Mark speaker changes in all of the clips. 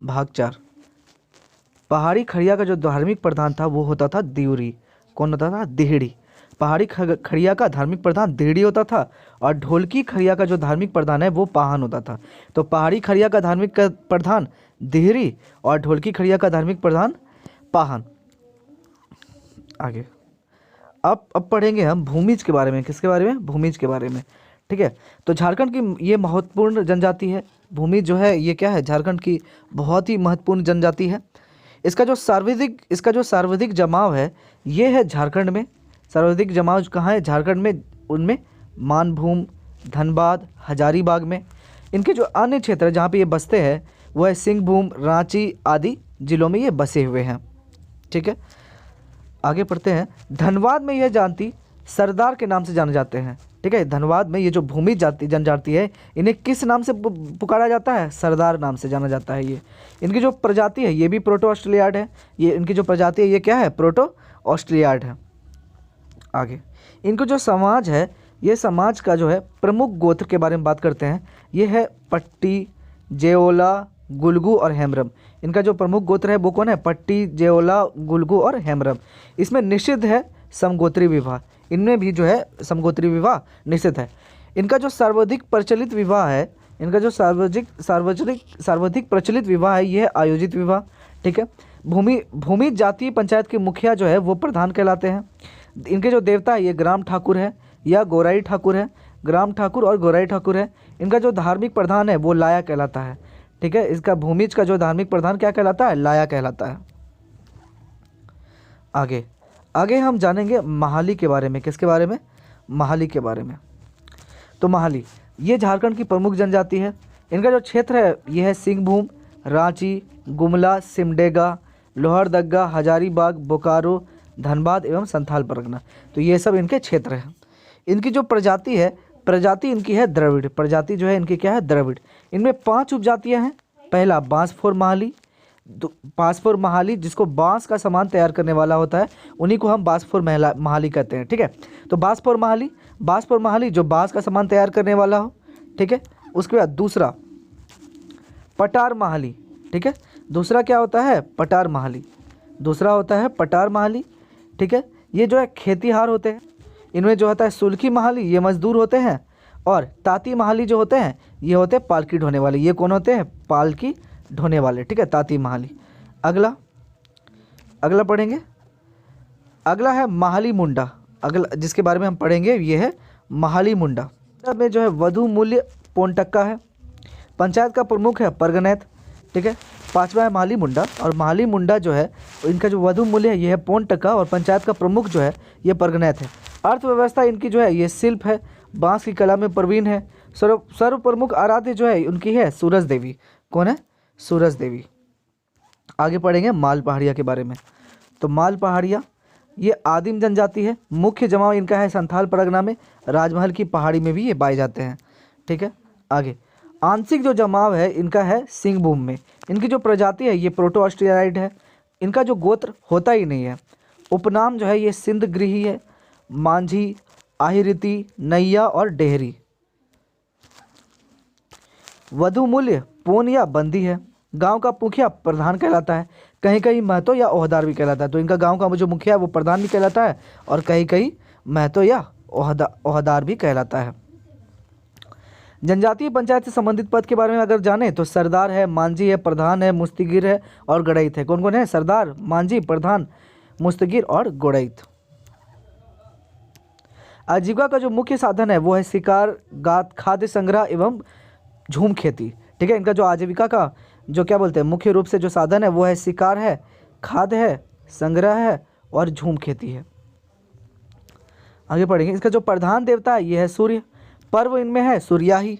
Speaker 1: भाग 4। पहाड़ी खड़िया का जो धार्मिक प्रधान था वो होता था दिउरी। कौन होता था? दिहड़ी। पहाड़ी खड़िया का धार्मिक प्रधान दिहड़ी होता था और ढोलकी खड़िया का जो धार्मिक प्रधान है वो पाहन होता था। तो पहाड़ी खड़िया का धार्मिक प्रधान दिहड़ी और ढोलकी खड़िया का धार्मिक प्रधान पाहन। आगे अब पढ़ेंगे हम भूमिज के बारे में। किसके बारे में? भूमिज के बारे में। ठीक है। तो झारखंड की ये महत्वपूर्ण जनजाति है। भूमिज जो है ये क्या है? झारखंड की बहुत ही महत्वपूर्ण जनजाति है। इसका जो सर्वाधिक जमाव है ये है झारखंड में। सर्वाधिक जमाव कहाँ है? झारखंड में। उनमें मानभूम, धनबाद, हजारीबाग में। इनके जो अन्य क्षेत्र जहाँ पे ये बसते हैं वो है सिंहभूम, रांची आदि जिलों में ये बसे हुए हैं। ठीक है, आगे पढ़ते हैं। धनबाद में यह जाति सरदार के नाम से जाने जाते हैं। ठीक है, धनबाद में ये जो भूमि जाति जनजाति है इन्हें किस नाम से पुकारा जाता है? सरदार नाम से जाना जाता है ये। इनकी जो प्रजाति है ये भी प्रोटो ऑस्ट्रेलियाड है। ये इनकी जो प्रजाति है ये क्या है? प्रोटो ऑस्ट्रेलियाड है। आगे इनको जो समाज है ये समाज का जो है प्रमुख गोत्र के बारे में बात करते हैं। ये है पट्टी, जेओला, गुल्गू और हेम्ब्रम। इनका जो प्रमुख गोत्र है वो कौन है? पट्टी, जेओला, गुल्गू और हेम्ब्रम। इसमें निषिद्ध है समगोत्री विवाह। इनमें भी जो है समगोत्री विवाह निषिद्ध है। इनका जो सर्वाधिक प्रचलित विवाह है, इनका जो सर्वाधिक प्रचलित विवाह है ये है आयोजित विवाह। ठीक है, भूमि जातीय पंचायत के मुखिया जो है वो प्रधान कहलाते हैं। इनके जो देवता है ये ग्राम ठाकुर है या गोराई ठाकुर है। ग्राम ठाकुर और गोराई ठाकुर है। इनका जो धार्मिक प्रधान है वो लाया कहलाता है। ठीक है, इसका भूमिज का जो धार्मिक प्रधान क्या कहलाता है? लाया कहलाता है। आगे हम जानेंगे महाली के बारे में। किसके बारे में? महाली के बारे में। तो महाली ये झारखंड की प्रमुख जनजाति है। इनका जो क्षेत्र है ये है सिंहभूम, रांची, गुमला, सिमडेगा, लोहरदगा, हजारीबाग, बोकारो, धनबाद एवं संथाल परगना। तो ये सब इनके क्षेत्र हैं। इनकी जो प्रजाति इनकी है द्रविड़। प्रजाति जो है इनकी क्या है? द्रविड़। इनमें 5 उपजातियां हैं। पहला बांसफोर महाली। बांसफोर महाली जिसको बांस का सामान तैयार करने वाला होता है उन्हीं को हम बांसफोर महाली कहते हैं। ठीक है, तो बांसफोर महाली जो बांस का सामान तैयार करने वाला हो। ठीक है, उसके बाद दूसरा पटार महाली। ठीक है, दूसरा क्या होता है? पटार महाली। दूसरा होता है पटार महाली। ठीक है, ये जो है खेतीहार होते हैं। इनमें जो होता है सुल्खी महाली ये मजदूर होते हैं और ताती महाली जो होते हैं ये होते हैं पालकी ढोने वाले। ये कौन होते हैं? पालकी ढोने वाले। ठीक है, ताती महाली। अगला पढ़ेंगे। अगला है महाली मुंडा। अगला जिसके बारे में हम पढ़ेंगे ये है महाली मुंडा। में जो है वधु मूल्य पोनटक्का है। पंचायत का प्रमुख है परगनैत। ठीक है, 5वां है महाली मुंडा और महाली मुंडा जो है इनका जो वधु मूल्य है ये है पोनटक्का और पंचायत का प्रमुख जो है ये परगनैत है। अर्थव्यवस्था इनकी जो है ये शिल्प है। बांस की कला में प्रवीण है। सर्व प्रमुख आराध्य जो है उनकी है सूरज देवी। कौन है? सूरज देवी। आगे पढ़ेंगे माल पहाड़िया के बारे में। तो माल पहाड़िया ये आदिम जनजाति है। मुख्य जमाव इनका है संथाल परगना में। राजमहल की पहाड़ी में भी ये पाए जाते हैं। ठीक है, आगे आंशिक जो जमाव है इनका है सिंहभूम में। इनकी जो प्रजाति है ये प्रोटो ऑस्ट्रेलियाइड है। इनका जो गोत्र होता ही नहीं है। उपनाम जो है ये सिंध गृही है, मांझी, आहिरिति, नैया और डेहरी। वधु मूल्य पोन या बंदी है। गांव का मुखिया प्रधान कहलाता है। कहीं कहीं महतो या ओहदार भी कहलाता है। तो इनका गांव का जो मुखिया है वो प्रधान भी कहलाता है और कहीं कहीं महतो या ओहदार भी कहलाता है। जनजातीय पंचायत से संबंधित पद के बारे में अगर जाने तो सरदार है, मांझी है, प्रधान है, मुस्तगिर है और गड़ैत है। कौन कौन है? सरदार, मांझी, प्रधान, मुस्तगिर और गड़ैत। आजीविका का जो मुख्य साधन है वो है शिकार, खाद्य संग्रह एवं झूम खेती। ठीक है, इनका जो आजीविका का जो क्या बोलते हैं मुख्य रूप से जो साधन है वो है शिकार है, खाद्य है, संग्रह है और झूम खेती है। आगे पढ़ेंगे। इसका जो प्रधान देवता है ये है सूर्य। पर्व इनमें है सूर्याही।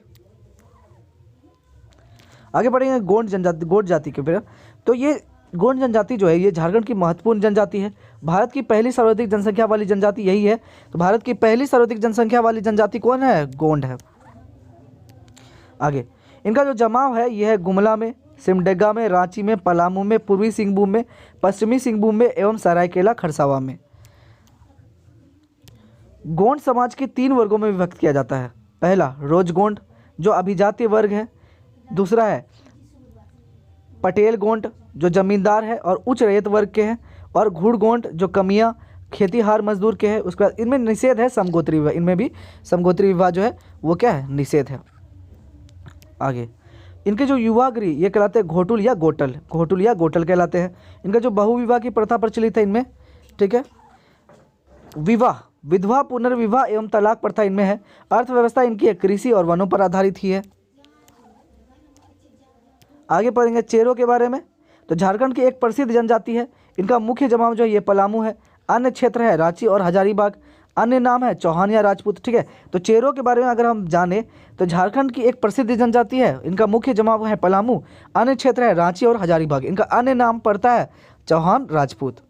Speaker 1: आगे पढ़ेंगे गोंड जाति के ऊपर। तो ये गोंड जनजाति जो है ये झारखंड की महत्वपूर्ण जनजाति है। भारत की पहली सर्वाधिक जनसंख्या वाली जनजाति यही है। तो भारत की पहली सर्वाधिक जनसंख्या वाली जनजाति कौन है? गोंड है। आगे इनका जो जमाव है यह है गुमला में, सिमडेगा में, रांची में, पलामू में, पूर्वी सिंहभूम में, पश्चिमी सिंहभूम में एवं सरायकेला खरसावा में। गोंड समाज के 3 वर्गों में विभक्त किया जाता है। पहला रोजगोंड जो अभिजातीय वर्ग है। दूसरा है पटेल गोंड जो जमींदार है और उच्च रैयत वर्ग के हैं, और घुड़ गोंड जो कमियां खेतीहार मजदूर के हैं। उसके बाद इनमें निषेध है समगोत्री विवाह, इनमें भी समगोत्री विवाह जो है वो क्या है, निषेध है। आगे इनके जो युवा गृह ये कहलाते हैं घोटुल या गोटल, घोटुल या गोटल कहलाते हैं। इनका जो बहुविवाह की प्रथा प्रचलित है इनमें, ठीक है। विवाह, विधवा पुनर्विवाह एवं तलाक प्रथा इनमें है। अर्थव्यवस्था इनकी कृषि और वनों पर आधारित ही है। आगे पढ़ेंगे चेरों के बारे में। तो झारखंड की एक प्रसिद्ध जनजाति है, इनका मुख्य जमाव जो है ये पलामू है। अन्य क्षेत्र है रांची और हजारीबाग। अन्य नाम है चौहान या राजपूत, ठीक है। तो चेरों के बारे में अगर हम जाने तो झारखंड की एक प्रसिद्ध जनजाति है, इनका मुख्य जमाव है पलामू। अन्य क्षेत्र है रांची और हजारीबाग। इनका अन्य नाम पड़ता है चौहान राजपूत।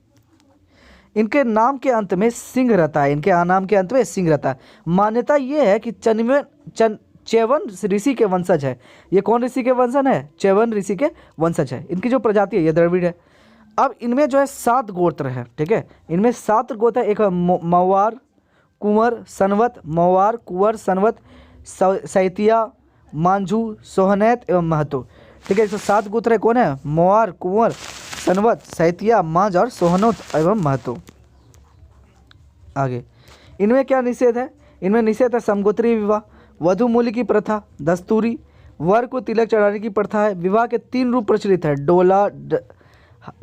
Speaker 1: इनके नाम के अंत में सिंह रहता है, इनके नाम के अंत में सिंह रहता है। मान्यता ये है कि चैवन ऋषि के वंशज है। ये कौन ऋषि के वंशज है? चैवन ऋषि के वंशज है। इनकी जो प्रजाति है ये द्रविड़ है। अब इनमें जो है 7 गोत्र है, ठीक है। इनमें 7 गोत्र है। एक है मवार, कुंवर, सनवत, मवार, कुंवर, सनवत, सैतिया, मांझू, सोहनैत एवं महतो, ठीक है। 7 गोत्र है। कौन है? मवार, कुंवर, सनवत, सैतिया, मांझ और सोहनोत एवं महतो। आगे इनमें क्या निषेध है? इनमें निषेध है समगोत्री विवाह, वधु मूल्य की प्रथा, दस्तूरी, वर को तिलक चढ़ाने की प्रथा है। विवाह के 3 रूप प्रचलित है, डोला,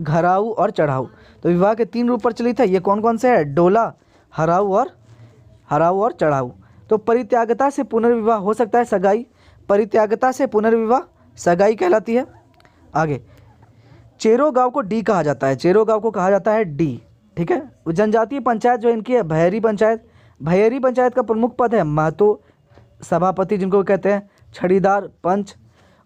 Speaker 1: घराऊ और चढ़ाऊ। तो विवाह के 3 रूप प्रचलित है। ये कौन कौन से है? डोला, हराऊ और चढ़ाऊ। तो परित्यागता से पुनर्विवाह हो सकता है, सगाई। परित्यागता से पुनर्विवाह सगाई कहलाती है। आगे चेरो गांव को डी कहा जाता है, चेरो गांव को कहा जाता है डी, ठीक है। जनजातीय पंचायत जो इनकी है भैरी पंचायत। भैरी पंचायत का प्रमुख पद है महतो, सभापति जिनको कहते हैं, छड़ीदार, पंच।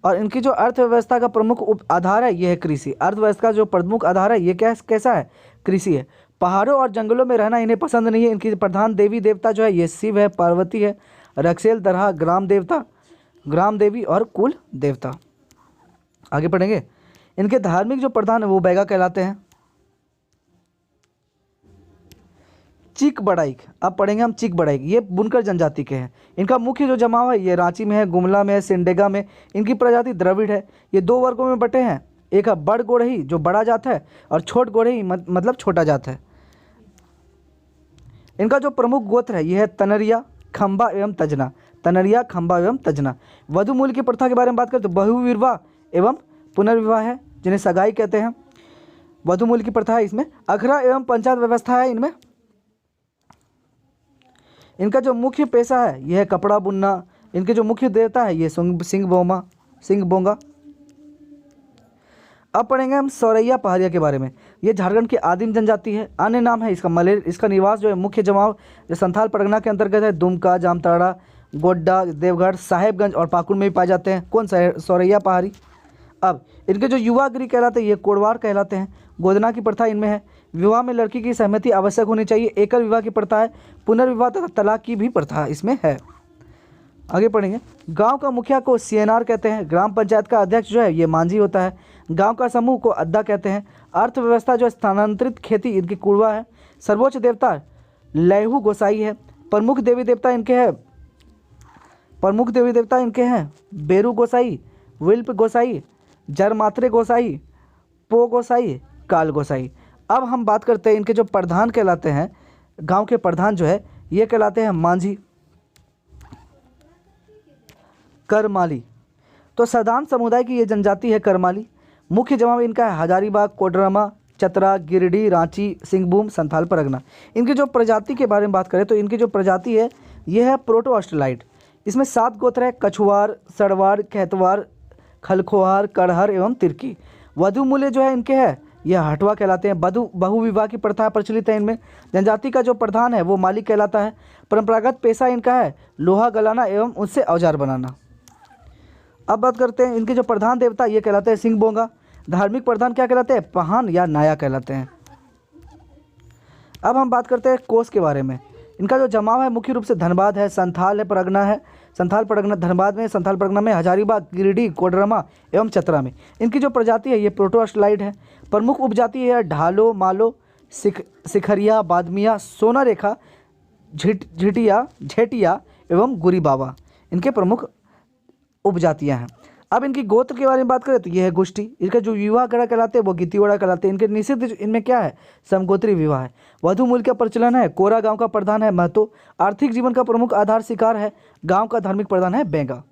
Speaker 1: और इनकी जो अर्थव्यवस्था का प्रमुख आधार है ये है कृषि। अर्थव्यवस्था का जो प्रमुख आधार है ये कैसा है? कृषि है। पहाड़ों और जंगलों में रहना इन्हें पसंद नहीं है। इनकी प्रधान देवी देवता जो है ये शिव है, पार्वती है, रक्सेल, दरहा, ग्राम देवता, ग्राम देवी और कुल देवता। आगे पढ़ेंगे। इनके धार्मिक जो प्रधान है वो बैगा कहलाते हैं। चीक बड़ाइक, अब पढ़ेंगे हम चीक बड़ाइक। ये बुनकर जनजाति के हैं। इनका मुख्य जो जमाव है ये रांची में है, गुमला में है, सिंडेगा में। इनकी प्रजाति द्रविड़ है। ये 2 वर्गों में बटे हैं। एक है बड़ गोड़ही जो बड़ा जात है, और छोट गोड़ही मतलब छोटा जात है। इनका जो प्रमुख गोत्र है यह है तनरिया, खंबा एवं तजना। तनरिया, खंबा एवं तजना। वधु मूल्य की प्रथा के बारे में बात करें तो बहुविवाह एवं पुनर्विवाह है, जिन्हें सगाई कहते हैं। वधु मूल्य की प्रथा है इसमें। अखरा एवं पंचायत व्यवस्था है इनमें। इनका जो मुख्य पेशा है यह है कपड़ा बुनना। इनके जो मुख्य देवता है ये सिंह बोंगा। अब पढ़ेंगे हम सौरैया पहाड़िया के बारे में। ये झारखंड की आदिम जनजाति है। अन्य नाम है इसका मलेर। इसका निवास जो है मुख्य जमाव जो संथाल परगना के अंतर्गत है, दुमका, जामताड़ा, गोड्डा, देवगढ़, साहेबगंज और पाकुड़ में भी पाए जाते हैं। कौन सा है? सौरैया पहाड़ी। अब इनके जो युवा गृह कहलाते हैं ये कोड़वार कहलाते हैं। गोदना की प्रथा इनमें है। विवाह में लड़की की सहमति आवश्यक होनी चाहिए। एकल विवाह की प्रथा है। पुनर्विवाह तथा तलाक की भी प्रथा इसमें है। आगे पढ़ेंगे। गांव का मुखिया को सीएनआर कहते हैं। ग्राम पंचायत का अध्यक्ष जो है ये मांझी होता है। गांव का समूह को अद्दा कहते हैं। अर्थव्यवस्था जो स्थानांतरित खेती इनकी कुड़वा है। सर्वोच्च देवता लैहू गोसाई है। प्रमुख देवी देवता इनके हैं बेरू गोसाई, विल्प गोसाई, जरमात्रे गोसाई, पो गोसाई, काल गोसाई। अब हम बात करते हैं इनके जो प्रधान कहलाते हैं, गांव के प्रधान जो है ये कहलाते हैं मांझी, करमाली। तो सरदान समुदाय की ये जनजाति है करमाली। मुख्य जमाव इनका है हजारीबाग, कोडरमा, चतरा, गिरिडीह, रांची, सिंहभूम, संथाल परगना। इनकी जो प्रजाति के बारे में बात करें तो इनकी जो प्रजाति है ये है प्रोटो ऑस्ट्रेलाइट। इसमें 7 गोत्र है, कछुआर, सड़वार, कहतवार, खलखोहार, कड़हर एवं तिरकी। वधु मूल्य जो है इनके है यह हटवा कहलाते हैं। बहुविवाह की प्रथा प्रचलित है इनमें। जनजाति का जो प्रधान है वो मालिक कहलाता है। परंपरागत पेशा इनका है लोहा गलाना एवं उससे औजार बनाना। अब बात करते हैं इनके जो प्रधान देवता ये कहलाते हैं सिंह बोंगा। धार्मिक प्रधान क्या कहलाते हैं? पहान या नाया कहलाते हैं। अब हम बात करते हैं कोस के बारे में। इनका जो जमाव है मुख्य रूप से धनबाद है, संथाल है, परगना है। संथाल परगना धनबाद में, संथाल परगना में, हजारीबाग, गिरिडीह, कोडरमा एवं चतरा में। इनकी जो प्रजाति है ये प्रोटो ऑस्ट्रेलाइट है। प्रमुख उपजाति है ढालो, मालो, सिखरिया, बादमिया, सोना रेखा, झेटिया एवं गुरी बाबा। इनके प्रमुख उपजातियां हैं। अब इनकी गोत्र के बारे में बात करें तो ये है गोष्ठी। इसका जो विवाह करा कहलाते हैं वो गितिवड़ा कहलाते हैं। इनके निषिद्ध इनमें क्या है, समगोत्री विवाह है। वधु मूल का प्रचलन है। कोरा गांव का प्रधान है महतो। आर्थिक जीवन का प्रमुख आधार शिकार है। गांव का धार्मिक प्रधान है बेंगा।